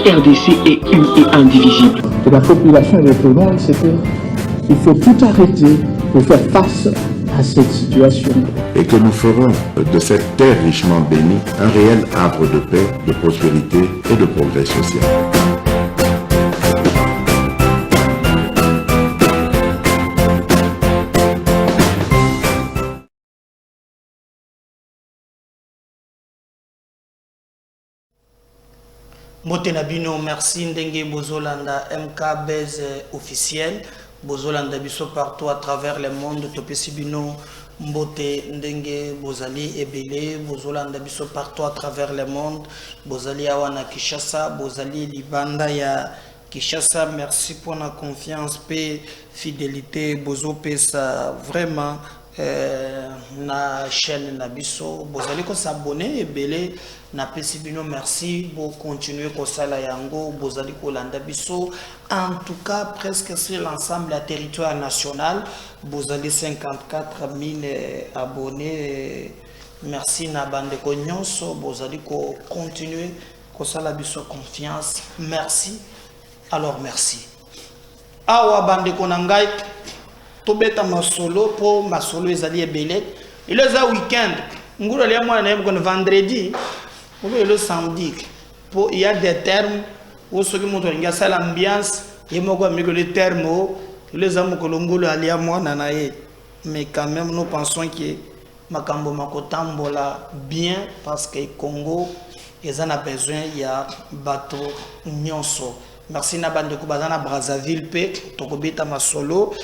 RDC est une et indivisible. Et la population répondante, c'est qu'il faut tout arrêter pour faire face à cette situation. Et que nous ferons de cette terre richement bénie un réel havre de paix, de prospérité et de progrès social. Motenabino, merci Ndenge Bozolanda, MKBZ officiel, Bozolanda Biso partout à travers le monde, Topesibino, Mbote Ndenge Bozali Ebele, Bozolanda Biso partout à travers le monde, Bozali Awana Kishasa, Bozali Libanda ya Kishasa, merci pour la confiance, paix, fidélité, Bozo Pesa, vraiment. Na chaîne Nabiso, Bozali ko s'abonner Ebele na pesibino, merci pour continuer ko sala yango, Bozali ko landa biso, en tout cas presque sur l'ensemble du territoire national, Bozali 54 000 abonnés, merci na bande ko nyonso, Bozali ko continuer ko sala biso confiance, merci, alors merci. Awa bande ko nangai tobeta masolo po masolo ezali ebele il est un week-end nguro le moi na yebko vendredi ou le samedi po il y a des termes où ce qui montre nga sala ambiance yemoko amigo le terme les amu ko ngolo ali moi na nae, mais quand même nous pensons que makambo makotambola bien parce que Congo ils en a besoin, il y a bateau nyonso. Merci na bande ko bazana Brazzaville pe tokobeta masolo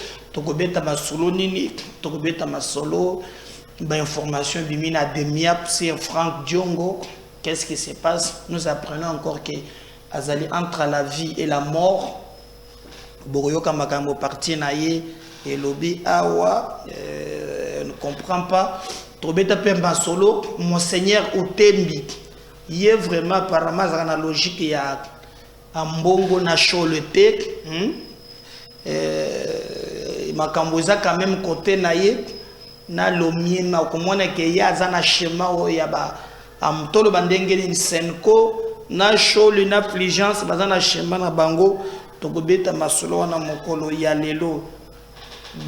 nini tokobeta masolo ba information bimina demiap c'est Franck Diongo. Qu'est-ce qui se passe? Nous apprenons encore que azali entre la vie et la mort boroyoka makambo parti na ye et lobby awa ne comprend pas tokobeta pe masolo monseigneur Otembi yé vraiment apparemment dans la logique ya ambongo na show le tek makamboza quand même côté naie na lomie na komona ke ya zana schéma o ya ba amtolo bandengeli senko na show le affligence bazana schéma na bango tokobeta masolo na mokolo ya lelo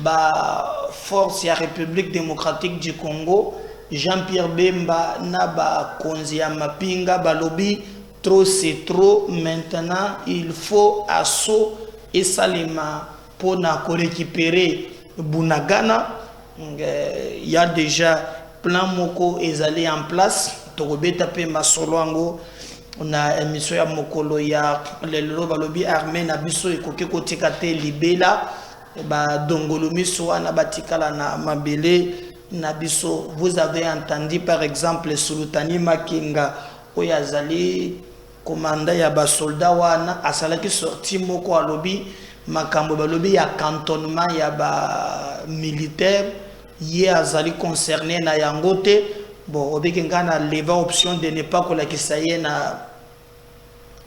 ba force ya République démocratique du Congo Jean-Pierre Bemba na ba konzi ya mapinga balobi trop c'est trop, maintenant il faut assaut et salima pour récupérer Bunagana. Il y a déjà plein moko ezali en place. Tokobeta pe masoloango na émission ya mokolo ya lelo balobi armée na biso ekoke kotika te libela ba dongolomi so na batikala na mabele na biso. Vous avez entendu par exemple Sultani Makinga oyazali commandant ya ba soldat wana asalaki sorti moko alobi makambo balobi ya cantonnement ya ba militaire ye azali concerné na yangote bon obeki ngana leva option de ne pas kolakisa ye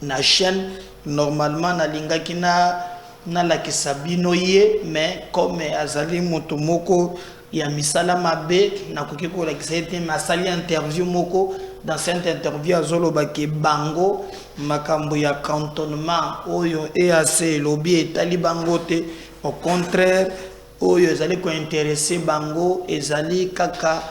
na chaîne normalement na lingaki na la kisabino ye, mais comme azali moto moko ya misala mabe na koki kolakisa ye te masali interview moko. Dans cette interview azolo baki bango makambo ya cantonnement oyo EAC lobby etali bango te, au contraire oyo ezali ko intéresser bango ezali kaka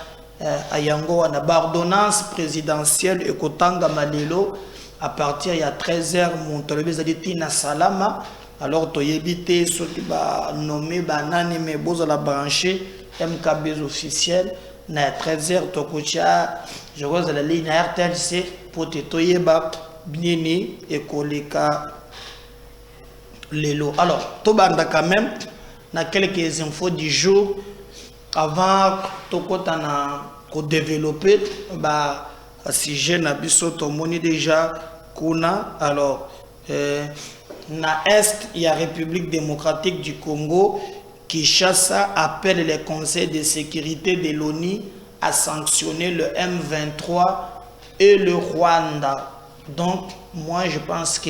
ayango wana ordonnance présidentielle ekotanga malelo à partir ya 13h montolobi ezali tina salama. Alors toyebi te soki ba nommé banani me bozo la brancher MKB officiel na 13h tokocha je crois la ligne RTLC pour te toyeba bieni et koleka lelo. Alors tobanda quand même na quelques infos du jour avant tokota na ko développer ba sujet na biso tomoni déjà kuna. Alors na est il y a République démocratique du Congo. Kinshasa appelle les conseils de sécurité de l'ONU à sanctionner le M23 et le Rwanda. Donc, moi, je pense que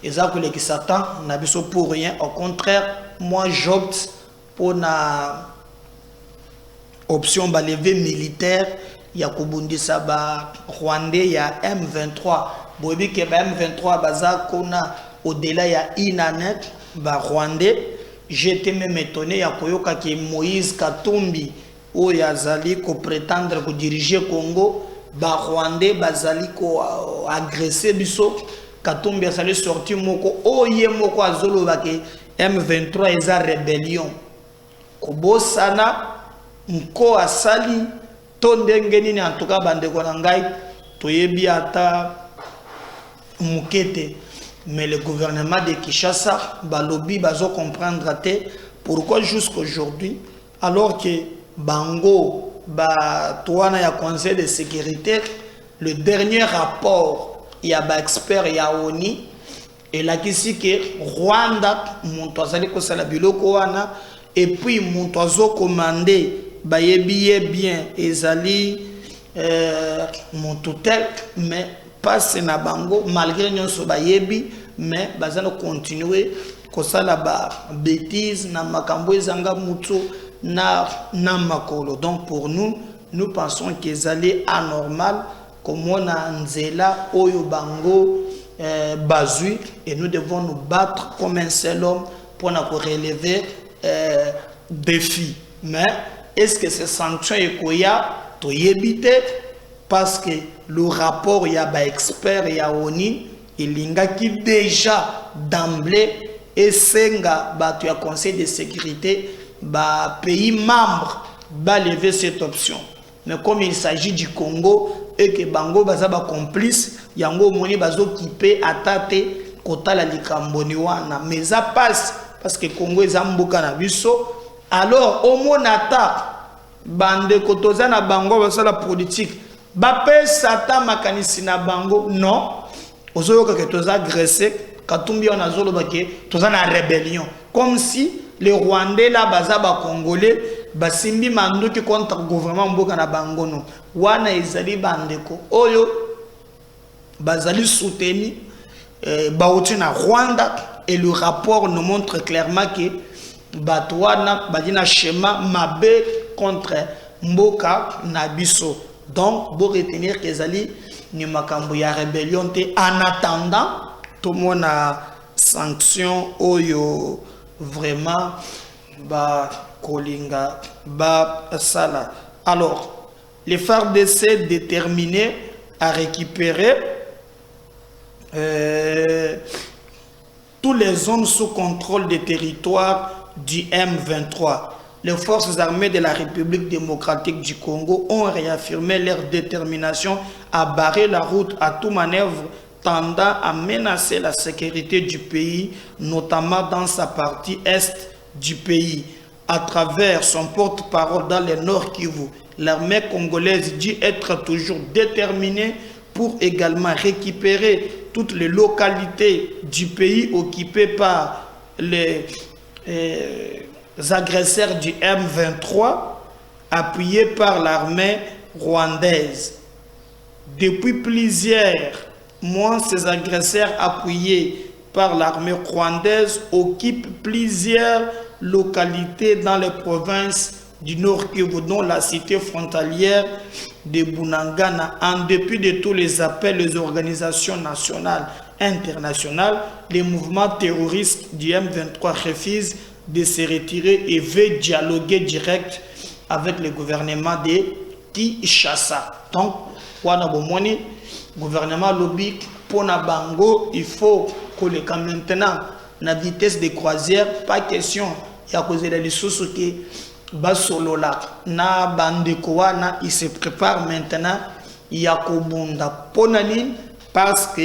les accords qui s'attendent n'a pas pour rien. Au contraire, moi, j'opte pour la option levée militaire ya kubundisa ba Rwandais ya M23 bobi ke ba M23 baza kona au-delà ya inanet ba Rwandais. J'étais même étonné ya koyoka ke Moïse Katumbi o yazali ko prétendre ko diriger Congo ba Rwandais bazali ko agresser biso. Katumbi azali sorti moko oye moko azolo ba ke M23 eza rébellion kobosana mko asali to ndenge nini en tout cas bandeko na ngai toyebi ata mukete. Mais le gouvernement de Kinshasa balobi bazo comprendre pourquoi jusqu'aujourd'hui alors que bango ba toana ya conseil de sécurité le dernier rapport il y a ba expert ya ONU et là qu'ici que Rwanda monto azali ko sala biloko wana et puis monto azo commander ba yebiye bien ezali monto tel mais passe na bango malgré nyonso ba yebi mais bazana continuer ko sala ba bêtise na makambo ezanga muto na makolo. Donc pour nous pensons qu'ils allaient anormal comme on a nzela oyo bango bazui et nous devons nous battre comme un seul homme pour nous relever défi. Mais est-ce que ces sanctions ekoya to yebite parce que le rapport il y a ba expert il y a ONU il y a qui déjà d'emblée et senga ba tu as conseil de sécurité ba pays membre ba lever cette option. Mais comme il s'agit du Congo et que bango baza ba complice yango moni bazo kipe atate kota la likamboni wana mais ça passe parce que Congo est mboka na biso alors au monata bande kotoza na bango basala politique bape sata makanisi na bango non ozoyoka ke toza agressé katumbi on azolo bake toza na rébellion comme si les Rwandais là baza ba Congolais basimbi manduki contre gouvernement mboka na bango no wana ezali bandeko oyo bazali soutenu bauti na Rwanda et le rapport nous montre clairement que batwana badina schéma mabe contre mboka na biso. Donc pour retenir que ezali ni makambo ya rébellion te en attendant tout le monde a sanction oyo vraiment ba kolinga ba sala. Alors les FARDC déterminés à récupérer toutes les zones sous contrôle des territoires du M23. Les forces armées de la République démocratique du Congo ont réaffirmé leur détermination à barrer la route à toute manœuvre tendant à menacer la sécurité du pays, notamment dans sa partie est du pays. À travers son porte-parole dans le Nord Kivu, l'armée congolaise dit être toujours déterminée pour également récupérer toutes les localités du pays occupées par les agresseurs du M23 appuyés par l'armée rwandaise. Depuis plusieurs mois, ces agresseurs appuyés par l'armée rwandaise occupent plusieurs localités dans les provinces du Nord Kivu, dont la cité frontalière de Bunagana. En dépit de tous les appels des organisations nationales et internationales, les mouvements terroristes du M23 refusent de se retirer et veulent dialoguer direct avec le gouvernement de Kinshasa. Donc, le gouvernement lobby pour Nabango, il faut que le maintenant, la vitesse de croisière, pas question, il y a causé des choses qui basolola na bandekouana, il se prépare maintenant, il y a kobunda ponani parce que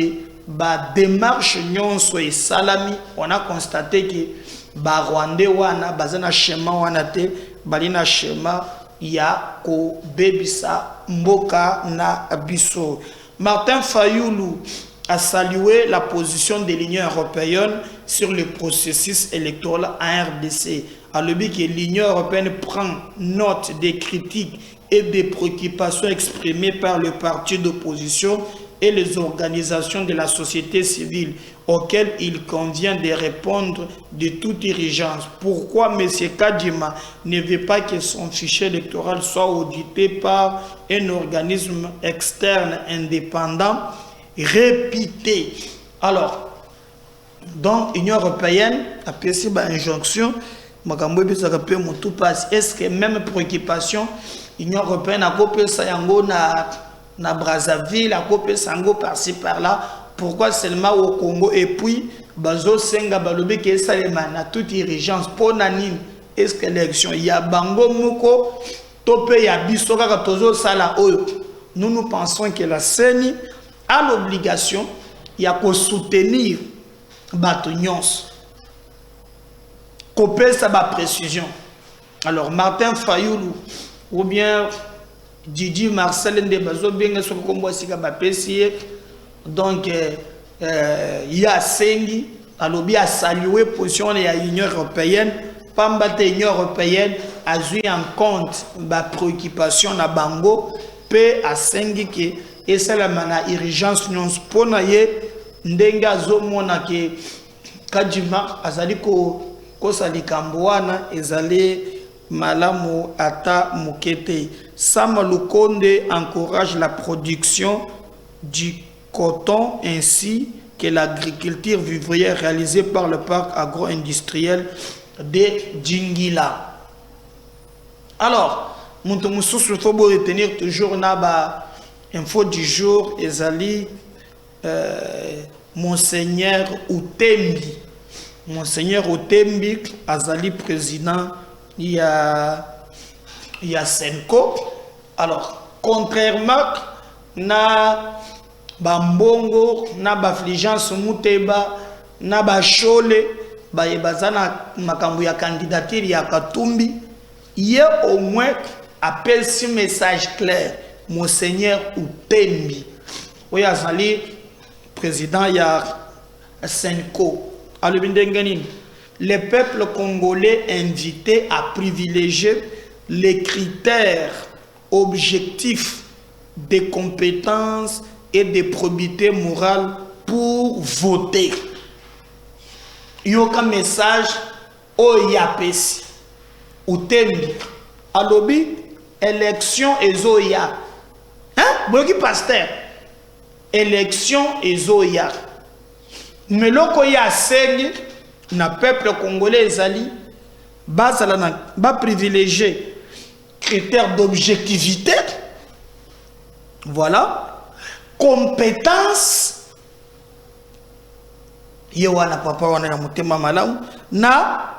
ba démarche nyonso et salami, on a constaté que ba Rwandais wana bazana schéma wana te balina schéma ya ko bebisa mboka na biso. Martin Fayoulou a salué la position de l'Union européenne sur le processus électoral en RDC. À l'objet que l'Union européenne prend note des critiques et des préoccupations exprimées par le parti d'opposition et les organisations de la société civile auxquelles il convient de répondre de toute urgence. Pourquoi M. Kadima ne veut pas que son fichier électoral soit audité par un organisme externe indépendant répété? Alors, donc, l'Union européenne a passé une injonction. Est-ce que même préoccupation, l'Union européenne a coupé ça na Brazzaville, a coupé ça par-ci par-là? Pourquoi seulement au Congo? Et puis, Bazo Senga Balobi qui est Salema, na toute urgence. Pour Nanine, est-ce que l'élection, il y a Bango Moko, Topé, il y a Bissoka, Tozo Sala, nous pensons que la CENI a l'obligation, il y a qu'à soutenir Batunions. Couper sa précision. Alors, Martin Fayoulou, ou bien Didi Marcel Ndebazo, bien sûr, comme moi, c'est donc, il y a Sengi, alors bien saluer position de l'Union européenne, pas l'Union européenne a joué en compte la préoccupation na Bango, pe à Sengi qui est ça la urgence nous pour naie ndenga zomona ke Kadima azali ko sali kamboana ezali malamu ata mukete. Sama Lukonde encourage la production du coton ainsi que l'agriculture vivrière réalisée par le parc agro-industriel de Djingila. Alors, il faut retenir toujours la info du jour, ezali Monseigneur Outembi. Monseigneur Outembi, azali président, il y a Senko. Alors, contrairement na Bambongo, na Bafligence Mouteba, na Bachole, Bayebazana makambu ya candidature ya Katumbi, il y a au moins appelle ce message clair. Monseigneur Outembi. Oui, azali président ya Senko. Le peuple congolais invité à privilégier les critères objectifs des compétences et des probité morale pour voter. Il y a un message au Yapesi. Outembi. Alobi, élection et Zoya. Hein? Boki pasteur. Élection et Zoya. Mais loko ya seigne na peuple congolais ezali ba privilégier critères d'objectivité, voilà, compétence, yewana papa wana na mutema malamu, na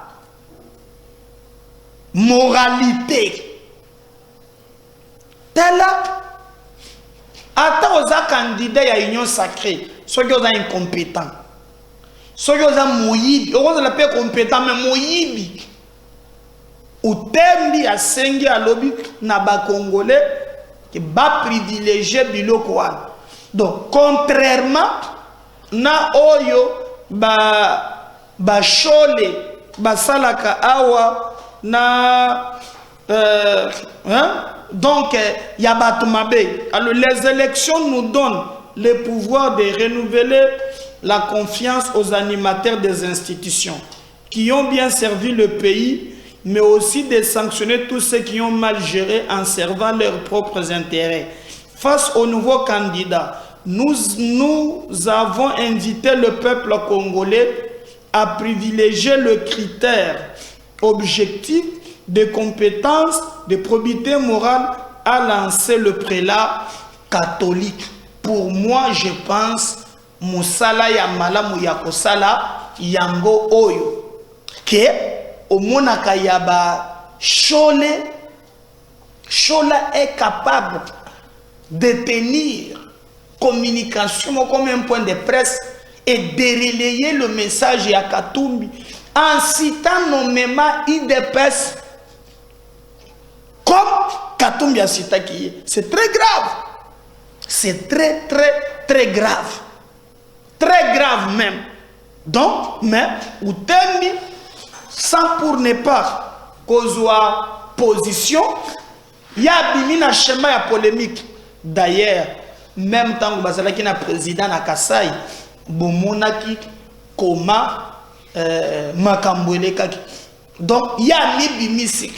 moralité. Tela ata oza candidat ya union sacrée, soki oza incompétent, soki oza moyibi, oza la paix compétent mais moyibi. Outembi asengi alobi na ba congolais qui ba privilégier biloko wana. Donc contrairement na oyo ba chole basalaka awa na donc ya batu mabe. Alors les élections nous donnent le pouvoir de renouveler la confiance aux animateurs des institutions qui ont bien servi le pays, mais aussi de sanctionner tous ceux qui ont mal géré en servant leurs propres intérêts. Face aux nouveaux candidats, nous avons invité le peuple congolais à privilégier le critère objectif de compétence, de probité morale, à lancer le prélat catholique. Pour moi, je pense, Moussala ya malamu ya kosala yango oyo. Que au monaka yaba Chola est capable de tenir communication comme un point de presse et de relayer le message à Katumbi en citant nommément IDPS comme Katumbi a cité qui est. C'est très grave. C'est très grave. Très grave même. Donc, mais Outembi, sans pour ne pas kozwa position, il y a bimina schéma ya polémique. D'ailleurs, même temps que qui na président na Kasai bomonaki koma makambwele kaki. Donc il y a libimisi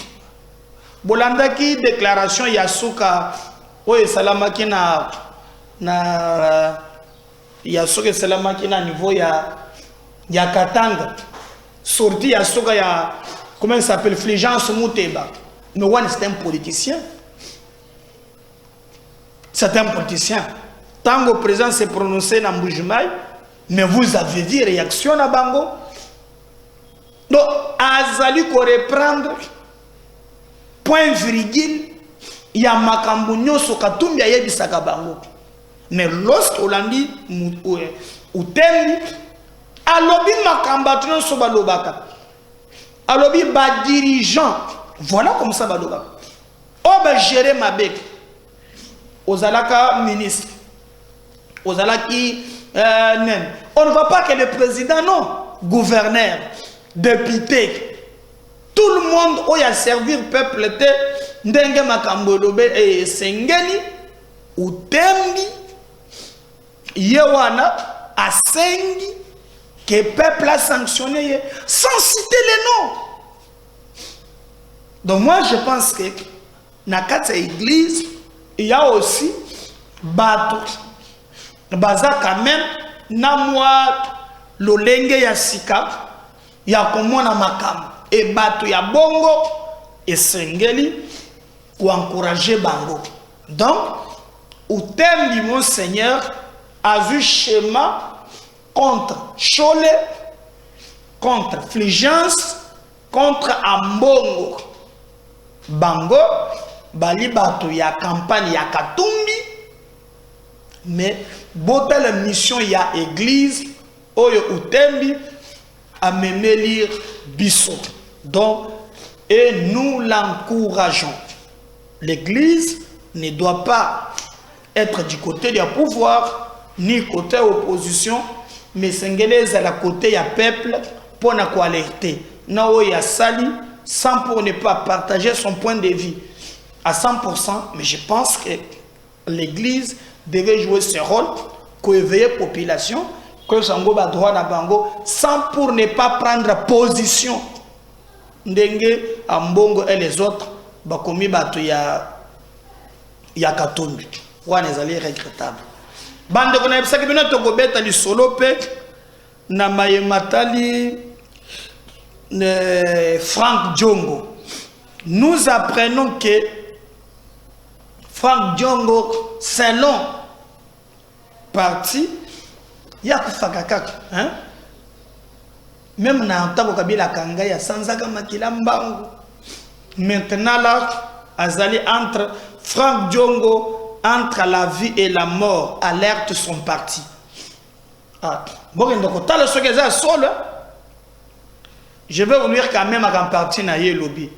bolandaki déclaration ya suka oye salamaki na ya suka salamaki na niveau ya Katanga sorti ya suka ya comment il s'appelle Fulgence Muteba. Mais Wan c'est un politicien. C'est un politicien. Tant que le président s'est prononcé dans Mbujimaï, mais vous avez dit réaction à Bango. Donc, Azali ko reprendre point virgule, il y a makambo nyoso katumbi ya yebisaka Bango. Mais lorsque on dit ou tembi, alobi makamba nyoso balobaka. Alobi ba dirigeant, voilà comme ça balobaka. On va gérer ma bec. Aux alaka ministre, aux alaki on ne va pas que le président, non, gouverneur, député, tout le monde où il a servi le peuple était ndenge makambolobe et sengeni ou tembi yewana asengi que le peuple a sanctionné sans citer les noms. Donc moi je pense que dans cette église il y a aussi bateau baza quand même na moi lolenge ya sika ya komona makam et bateau ya bongo et sengeli pour encourager bango. Donc au thème du Monseigneur a vu schéma contre Cholet, contre Fulgence, contre Ambongo bango bali bato ya campagne ya Katumbi, mais bota la mission ya église oyo utembi a mené lire biso. Donc et nous l'encourageons. L'église ne doit pas être du côté du pouvoir ni côté opposition, mais sengélez à la côté ya peuple pour na ko alerter na o ya sali sans pour ne pas partager son point de vue à 100%, mais je pense que l'église devait jouer ce rôle, qu'éveiller la population, que Sango ba droit na bango, sans pour ne pas prendre position. Ndenge, Ambongo et les autres, bakomi batu ya Katumbi. Wana ezali regrettable. Bande kona ebisa kibino tokobeta li solo pe na mayematali Frank Diongo. Nous apprenons que Frank Diongo, selon parti, il y a Kufakakak. Hein? Même dans le temps où il y a Sanzaka Makila Mbangu. Maintenant, là, Azali entre Frank Diongo, entre la vie et la mort, alerte son parti. Ah, bon, donc, tu as le secrétaire seul. Je vais vous lire quand même à un parti na lobby.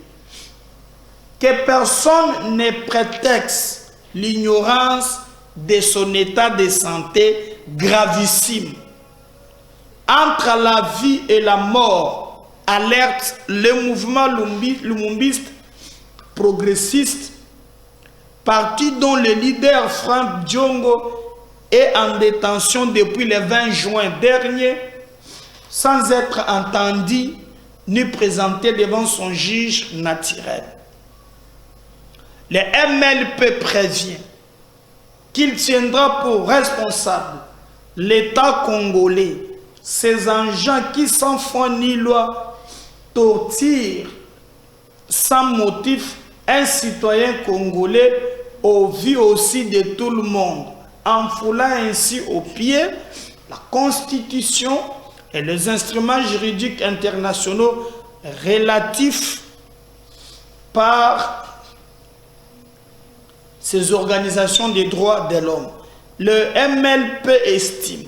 Que personne ne prétexte l'ignorance de son état de santé gravissime. Entre la vie et la mort, alerte le mouvement lumumbiste progressiste, parti dont le leader Frank Diongo est en détention depuis le 20 juin dernier, sans être entendu ni présenté devant son juge naturel. Le MLP prévient qu'il tiendra pour responsable l'État congolais, ces agents qui sans foi ni loi torturent sans motif un citoyen congolais au vu aussi de tout le monde, en foulant ainsi au pied la Constitution et les instruments juridiques internationaux relatifs par ces organisations des droits de l'homme. Le MLP estime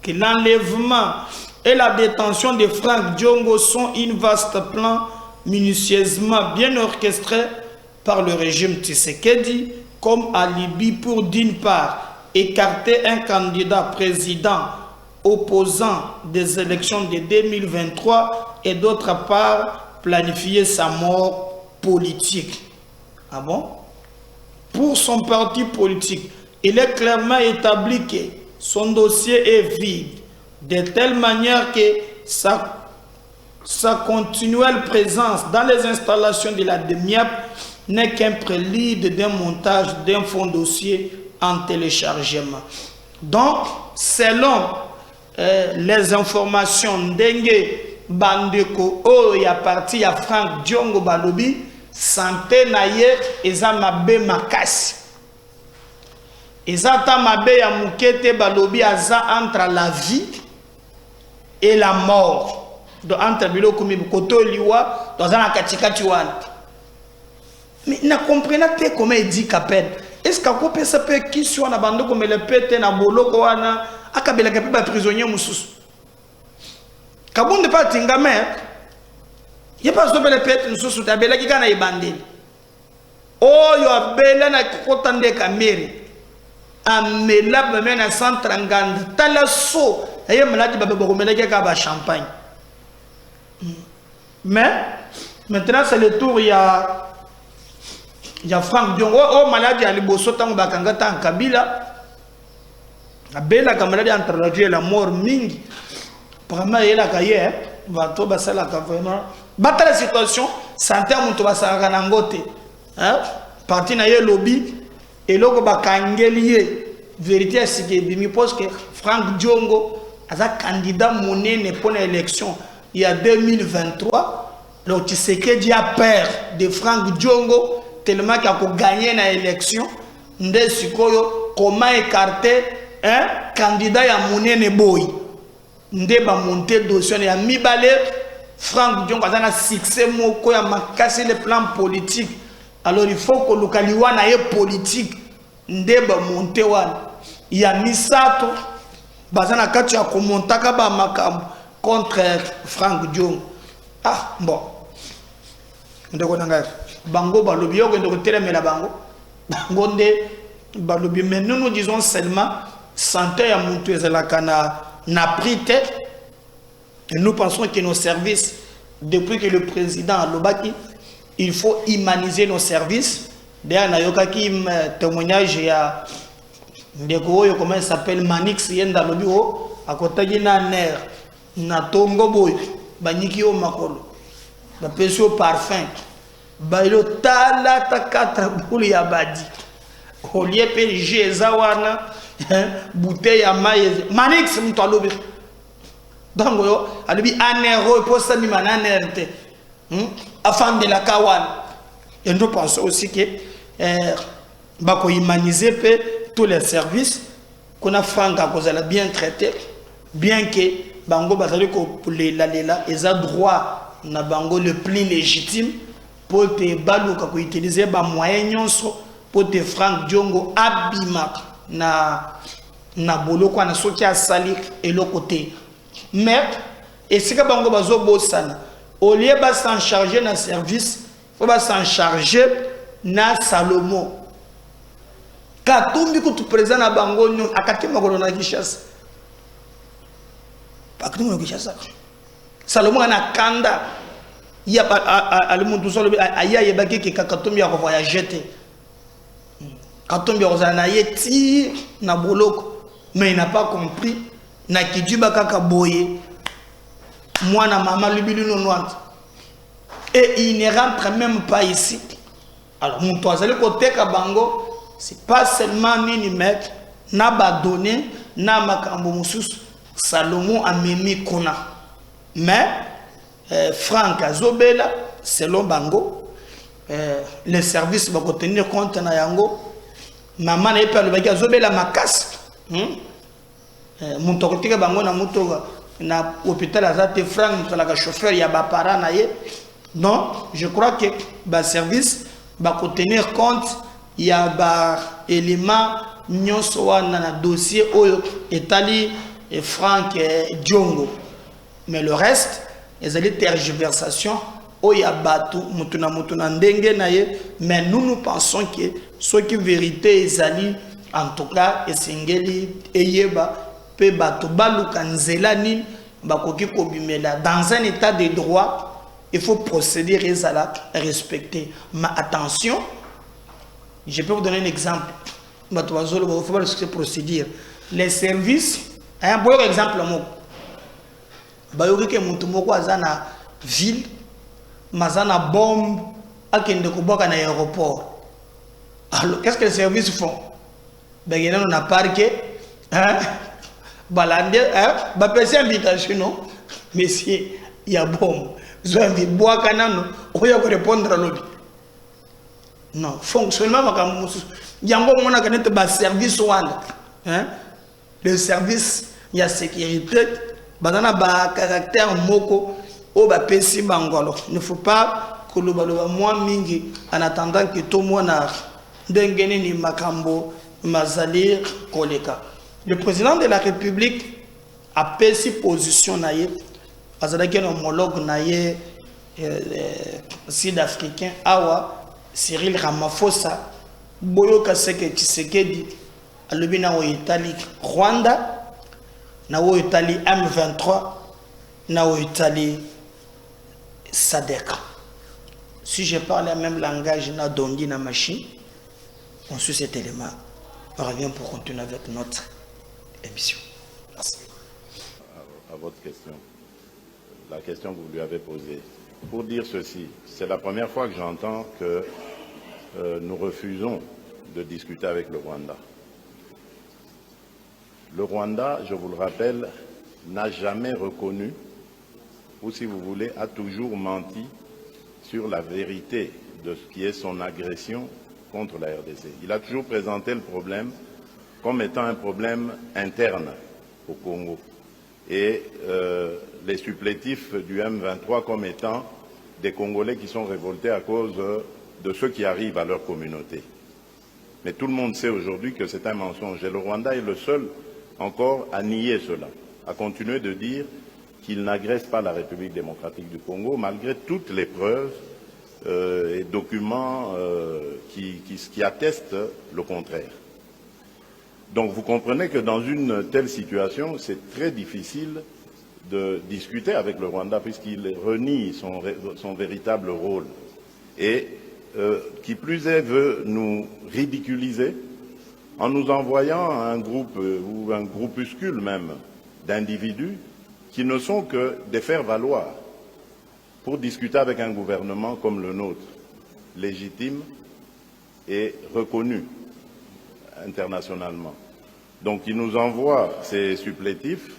que l'enlèvement et la détention de Frank Diongo sont un vaste plan minutieusement bien orchestré par le régime Tshisekedi comme alibi pour d'une part écarter un candidat président opposant des élections de 2023 et d'autre part planifier sa mort politique. Ah bon? Pour son parti politique, il est clairement établi que son dossier est vide, de telle manière que sa continuelle présence dans les installations de la DEMIAP n'est qu'un prélude d'un montage d'un fond dossier en téléchargement. Donc, selon les informations d'Enge Bandeko, il y a parti à Frank Diongo Balobi, santé naye eza mabe makasi. Eza ta mabe ya mukete Balobi aza entre la vie et la mort. Donc, entre biloko mi koto liwa, dans un katikati wana. Mais na comprena te comment il dit qu'appelle. Est-ce qu'on peut ça peut qui soit na bando comme le pete na boloko wana akabela kapi ba prisonnier mususu. Kabonde pas tingame. Il y a pas de le pete mususu tabela ki kana ibandeli. Oh yo abela na kotande kamere. Amela ba mena 130 talaso. Aye maladi ba ba komela ki ka ba champagne. Mais maintenant c'est le tour il y a Frank Diongo, oh maladie à l'Iboso, tant bakangata en Kabila. La belle maladie entre la vie et la mort, mingi. Vraiment, il y a la cahier, va tout basser la vraiment. Battre la situation, santé à mon toba saranangote. Parti na ye lobby, et l'autre bakangelier. Vérité à ce qui est bimi, parce que Frank Diongo, a candidat monnaie pour l'élection il y a 2023. Donc, tu sais que Dia père de Frank Diongo. Tellement qu'il a gagné l'élection, comment écarter un candidat à Mounene Boy. Nde ba monter dossier ya mibale Frank Diongo a un succès moko ya makasi le plan politique. Alors il faut que lokaliwa na ye politique nde ba monter wana. Ya misato bazana kati ya komontaka ba makambo contre Frank Diongo. Ah bon. Ndeko nanga bango balobi yo ngendo kotelemela bango bango nde balobi, mais nous disons seulement santé ya muntu ezalaka na prité, et nous pensons que nos services, depuis que le président a lobaki, il faut humaniser nos services. D'ailleurs na yokaki témoignage ya ndeko yo comment il s'appelle Manix yenda lobi o akotaki na ner na tongo boy banyiki yo makolo ba pesio parfum bailo tala ta 4 boule ya badi au lieu PG zawana bouteille ya maïs Manix mtu alobi donc yo alobi anero posa mi mananerte afin de la kawan. Et nous pensons aussi que bako humaniser tous les services qu'on a franc à cause de la bien traité, bien que bango bazali ko la ils ont droit na bango le plus légitime pour te baluka ko utiliser ba moyen nyonso pour te Frank Diongo abima na boloko na soki asali et le côté. Mais et c'est que bango bazo bosana au lieu de s'en charger dans le service, il faut s'en charger dans Salomon. Katumbi kutu présent na bango nyo akatima kolona kishasa. Akatima kishasa. Salomon ana kanda ya alimuntu solo aya yebaki ke katumbi ya voyager te. Katumbi ozana yeti na boloko, mais il n'a pas compris na kidiba kaka boye. Moi, na maman, et il ne rentre même pas ici. Alors, mon toit, le côté Kabango, c'est pas seulement ni mettre, n'a pas donné, n'a makambo moussous, Salomon a mimi kona. Mais, Franck Azobela, selon Bango, les services vont tenir compte na yango. Maman n'a pas le bagage Azobela ma casse. Mon toit, Bango na motoga. Na hôpital azate franc la chauffeur ya ba para na ye. Non, je crois que ba service ba ko tenir compte ya ba élément nyonso wana na dossier oyo etali et Frank Diongo. Mais le reste les ali tergiversation oya batu mutuna ndenge na ye, mais nous pensons que ce qui vérité ezali en tout cas esengeli eyeba pe bato baluka nzela nini bakoki kobimela dans un état de droit. Il faut procéder à respecter. Mais attention, je peux vous donner un exemple. Il faut ce procédure. Les services, un bon exemple, il y a une ville, mazana bombe, à un aéroport. Alors, qu'est-ce que les services font? Il y a un parquet, balade, passer invitation, non? Messieurs, il y a bombe. Vous avez boire canano, on y a répondre à l'objet. Non, fonctionnement, il y a un service, le service, il y a sécurité, il y a un caractère moko, il ne faut pas que le moins mingi, en attendant que tout le monde ni makambo, mazalir, koleka. Le président de la République a pris ses positions parce qu'il y a un homologue sud-africain, Awa, Cyril Ramaphosa, Boyoka Seke Tshisekedi, Alubina au Italie, Rwanda, na au Italie M23, na au Italie SADC. Si je parle le même langage, na dondi na machine, on suit cet élément. On revient pour continuer avec notre émission. Merci. À votre question, la question que vous lui avez posée. Pour dire ceci, c'est la première fois que j'entends que nous refusons de discuter avec le Rwanda. Le Rwanda, je vous le rappelle, n'a jamais reconnu, ou si vous voulez, a toujours menti sur la vérité de ce qui est son agression contre la RDC. Il a toujours présenté le problème comme étant un problème interne au Congo. Et les supplétifs du M23 comme étant des Congolais qui sont révoltés à cause de ceux qui arrivent à leur communauté. Mais tout le monde sait aujourd'hui que c'est un mensonge. Et le Rwanda est le seul encore à nier cela, à continuer de dire qu'il n'agresse pas la République démocratique du Congo, malgré toutes les preuves et documents qui attestent le contraire. Donc vous comprenez que dans une telle situation, c'est très difficile de discuter avec le Rwanda puisqu'il renie son véritable rôle et qui plus est veut nous ridiculiser en nous envoyant un groupe ou un groupuscule même d'individus qui ne sont que des faire-valoir pour discuter avec un gouvernement comme le nôtre, légitime et reconnu internationalement. Donc ils nous envoient ces supplétifs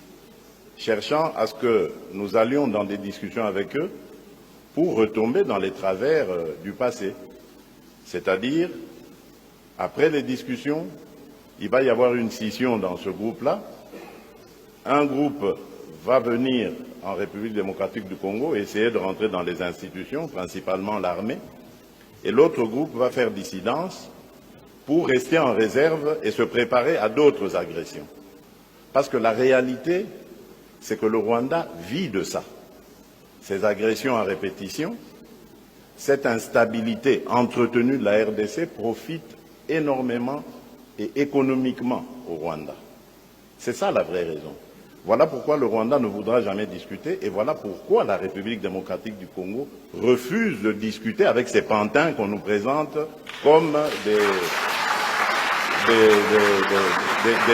cherchant à ce que nous allions dans des discussions avec eux pour retomber dans les travers du passé. C'est-à-dire, après les discussions, il va y avoir une scission dans ce groupe-là. Un groupe va venir en République démocratique du Congo et essayer de rentrer dans les institutions, principalement l'armée, et l'autre groupe va faire dissidence pour rester en réserve et se préparer à d'autres agressions. Parce que la réalité, c'est que le Rwanda vit de ça. Ces agressions à répétition, cette instabilité entretenue de la RDC profite énormément et économiquement au Rwanda. C'est ça la vraie raison. Voilà pourquoi le Rwanda ne voudra jamais discuter et voilà pourquoi la République démocratique du Congo refuse de discuter avec ces pantins qu'on nous présente comme des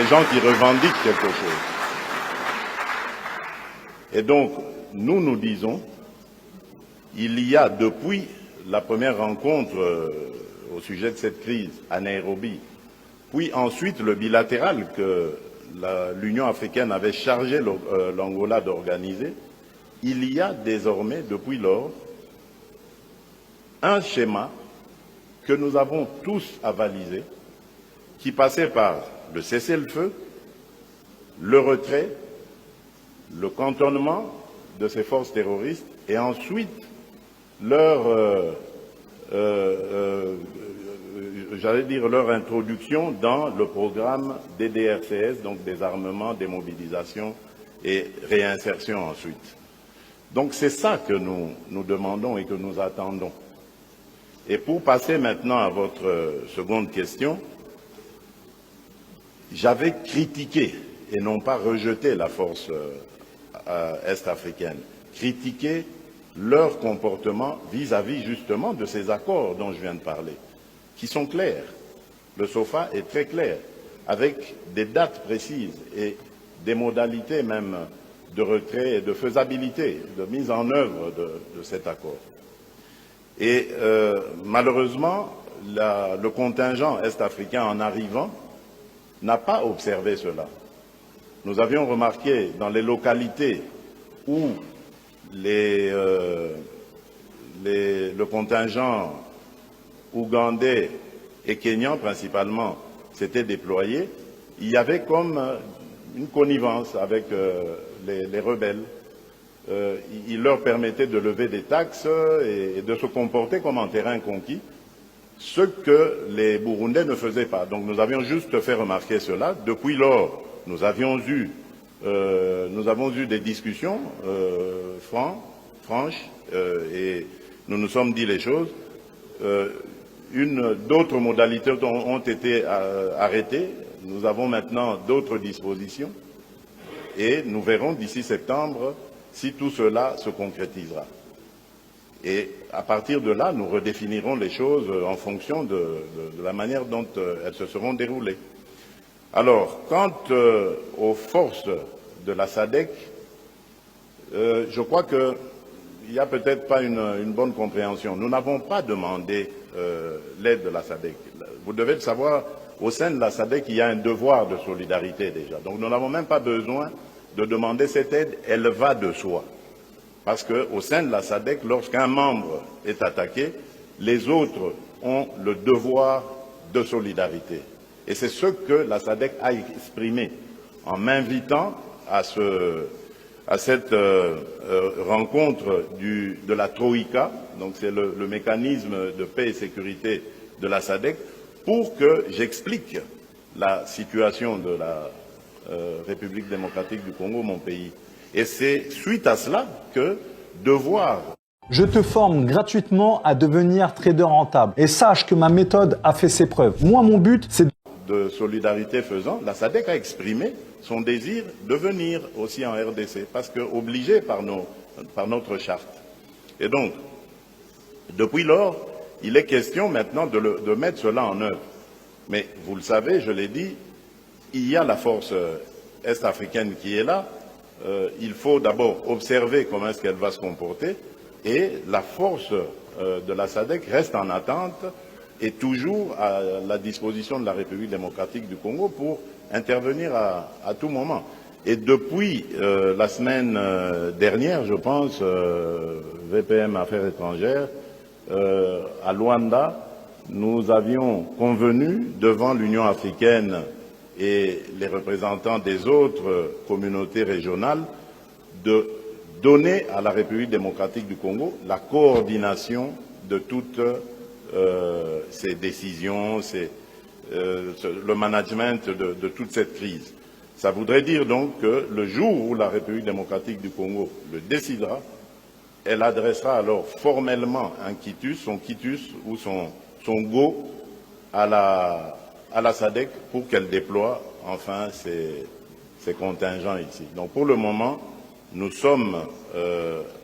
gens qui revendiquent quelque chose. Et donc, nous disons, il y a depuis la première rencontre au sujet de cette crise à Nairobi, puis ensuite le bilatéral que l'Union africaine avait chargé l'Angola d'organiser, il y a désormais, depuis lors, un schéma que nous avons tous avalisé, qui passait par le cessez-le-feu, le retrait, le cantonnement de ces forces terroristes et ensuite leur introduction dans le programme DDRCS, donc désarmement, démobilisation et réinsertion ensuite. Donc c'est ça que nous demandons et que nous attendons. Et pour passer maintenant à votre seconde question, j'avais critiqué et non pas rejeté la force est-africaine, critiqué leur comportement vis-à-vis justement de ces accords dont je viens de parler, qui sont clairs. Le SOFA est très clair, avec des dates précises et des modalités même de retrait et de faisabilité, de mise en œuvre de cet accord. Et malheureusement, le contingent est-africain en arrivant n'a pas observé cela. Nous avions remarqué dans les localités où le contingent ougandais et kenyan principalement s'était déployé, il y avait comme une connivence avec les rebelles. Il leur permettait de lever des taxes et de se comporter comme en terrain conquis, ce que les Burundais ne faisaient pas. Donc nous avions juste fait remarquer cela. Depuis lors, nous avons eu des discussions franches et nous nous sommes dit les choses. D'autres modalités ont été arrêtées. Nous avons maintenant d'autres dispositions et nous verrons d'ici septembre si tout cela se concrétisera. Et à partir de là, nous redéfinirons les choses en fonction de la manière dont elles se seront déroulées. Alors, quant aux forces de la SADC, je crois qu'il n'y a peut-être pas une bonne compréhension. Nous n'avons pas demandé l'aide de la SADC. Vous devez le savoir, au sein de la SADC, il y a un devoir de solidarité déjà. Donc nous n'avons même pas besoin de demander cette aide, elle va de soi. Parce qu'au sein de la SADC, lorsqu'un membre est attaqué, les autres ont le devoir de solidarité. Et c'est ce que la SADC a exprimé en m'invitant à cette rencontre de la Troïka, donc c'est le mécanisme de paix et sécurité de la SADC, pour que j'explique la situation de la République démocratique du Congo, mon pays. Et c'est suite à cela que devoir... Je te forme gratuitement à devenir trader rentable. Et sache que ma méthode a fait ses preuves. Moi, mon but, c'est... De solidarité faisant, la SADC a exprimé son désir de venir aussi en RDC, parce qu'obligé par notre charte. Et donc, depuis lors, il est question maintenant de mettre cela en œuvre. Mais vous le savez, je l'ai dit, il y a la force est-africaine qui est là. Il faut d'abord observer comment est-ce qu'elle va se comporter. Et la force de la SADC reste en attente et toujours à la disposition de la République démocratique du Congo pour intervenir à tout moment. Et depuis la semaine dernière, je pense, VPM Affaires étrangères, à Luanda, nous avions convenu devant l'Union africaine et les représentants des autres communautés régionales de donner à la République démocratique du Congo la coordination de toutes ces décisions, le management de toute cette crise. Ça voudrait dire donc que le jour où la République démocratique du Congo le décidera, elle adressera alors formellement un quitus, son quitus ou son go à la SADC pour qu'elle déploie enfin ses contingents ici. Donc pour le moment, nous sommes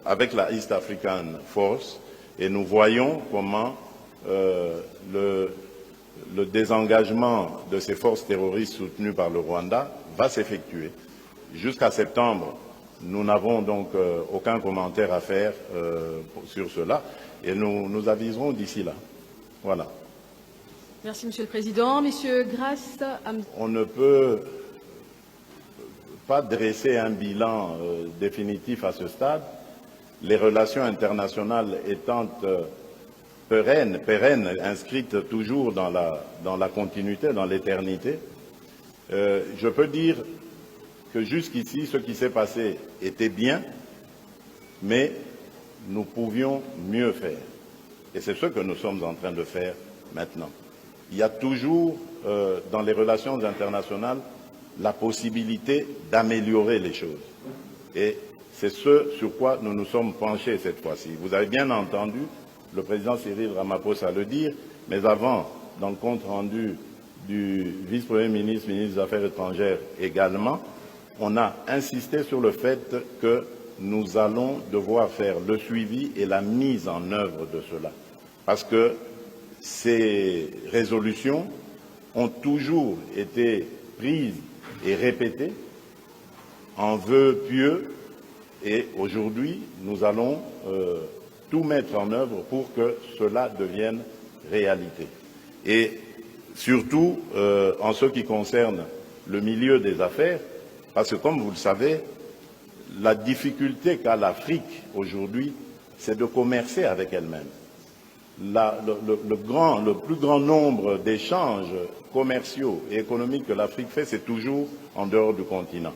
avec la East African Force et nous voyons comment le désengagement de ces forces terroristes soutenues par le Rwanda va s'effectuer. Jusqu'à septembre, nous n'avons donc aucun commentaire à faire sur cela et nous aviserons d'ici là. Voilà. Merci, Monsieur le Président. Monsieur Grasse. On ne peut pas dresser un bilan définitif à ce stade. Les relations internationales étant pérennes, inscrites toujours dans la continuité, dans l'éternité, je peux dire que jusqu'ici, ce qui s'est passé était bien, mais nous pouvions mieux faire. Et c'est ce que nous sommes en train de faire maintenant. Il y a toujours, dans les relations internationales, la possibilité d'améliorer les choses. Et c'est ce sur quoi nous nous sommes penchés cette fois-ci. Vous avez bien entendu le président Cyril Ramaphosa le dire, mais avant, dans le compte rendu du vice-premier ministre, ministre des Affaires étrangères également, on a insisté sur le fait que nous allons devoir faire le suivi et la mise en œuvre de cela. Parce que ces résolutions ont toujours été prises et répétées en vœux pieux, et aujourd'hui, nous allons tout mettre en œuvre pour que cela devienne réalité. Et surtout, en ce qui concerne le milieu des affaires, parce que comme vous le savez, la difficulté qu'a l'Afrique aujourd'hui, c'est de commercer avec elle-même. Le plus grand nombre d'échanges commerciaux et économiques que l'Afrique fait, c'est toujours en dehors du continent.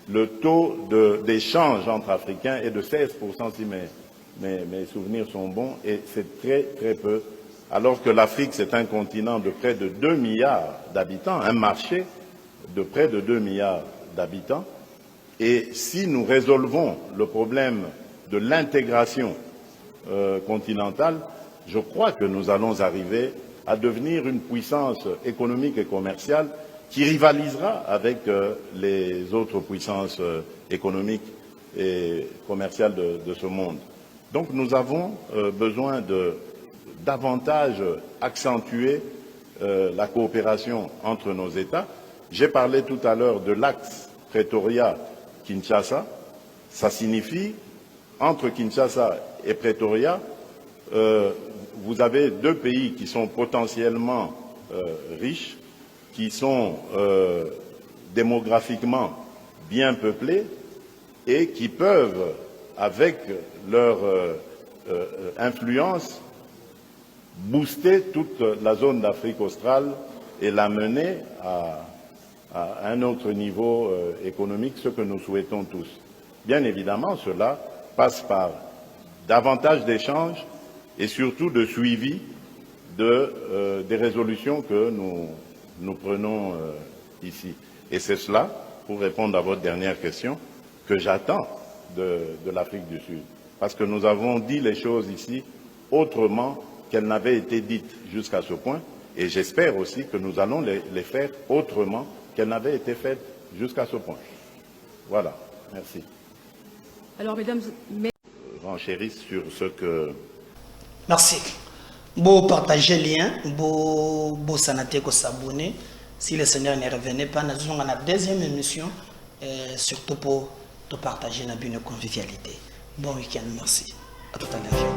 Le taux d'échange entre Africains est de 16%, si mes souvenirs sont bons, et c'est très très peu. Alors que l'Afrique, c'est un continent de près de 2 milliards d'habitants, un marché de près de 2 milliards d'habitants. Et si nous résolvons le problème de l'intégration continentale, je crois que nous allons arriver à devenir une puissance économique et commerciale qui rivalisera avec les autres puissances économiques et commerciales de ce monde. Donc nous avons besoin de davantage accentuer la coopération entre nos États. J'ai parlé tout à l'heure de l'axe Pretoria-Kinshasa. Ça signifie, entre Kinshasa et Pretoria, vous avez deux pays qui sont potentiellement riches, qui sont démographiquement bien peuplés et qui peuvent, avec leur influence, booster toute la zone d'Afrique australe et l'amener à un autre niveau économique, ce que nous souhaitons tous. Bien évidemment, cela passe par davantage d'échanges et surtout de suivi des résolutions que nous prenons ici. Et c'est cela, pour répondre à votre dernière question, que j'attends de l'Afrique du Sud. Parce que nous avons dit les choses ici autrement qu'elles n'avaient été dites jusqu'à ce point, et j'espère aussi que nous allons les faire autrement qu'elles n'avaient été faites jusqu'à ce point. Voilà, merci. Alors, mesdames, Renchérisse sur ce que... Merci. Beau partager le lien, beau sanaté ko s'abonner. Si le Seigneur ne revenait pas, nous avons la deuxième émission, surtout pour partager une convivialité. Bon week-end, merci. À tout à l'heure.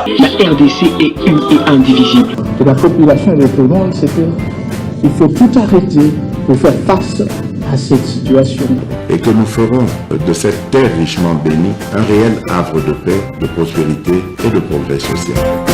La RDC est indivisible. Et la population répondante, c'est qu'il faut tout arrêter pour faire face à cette situation. Et que nous ferons de cette terre richement bénie un réel havre de paix, de prospérité et de progrès social.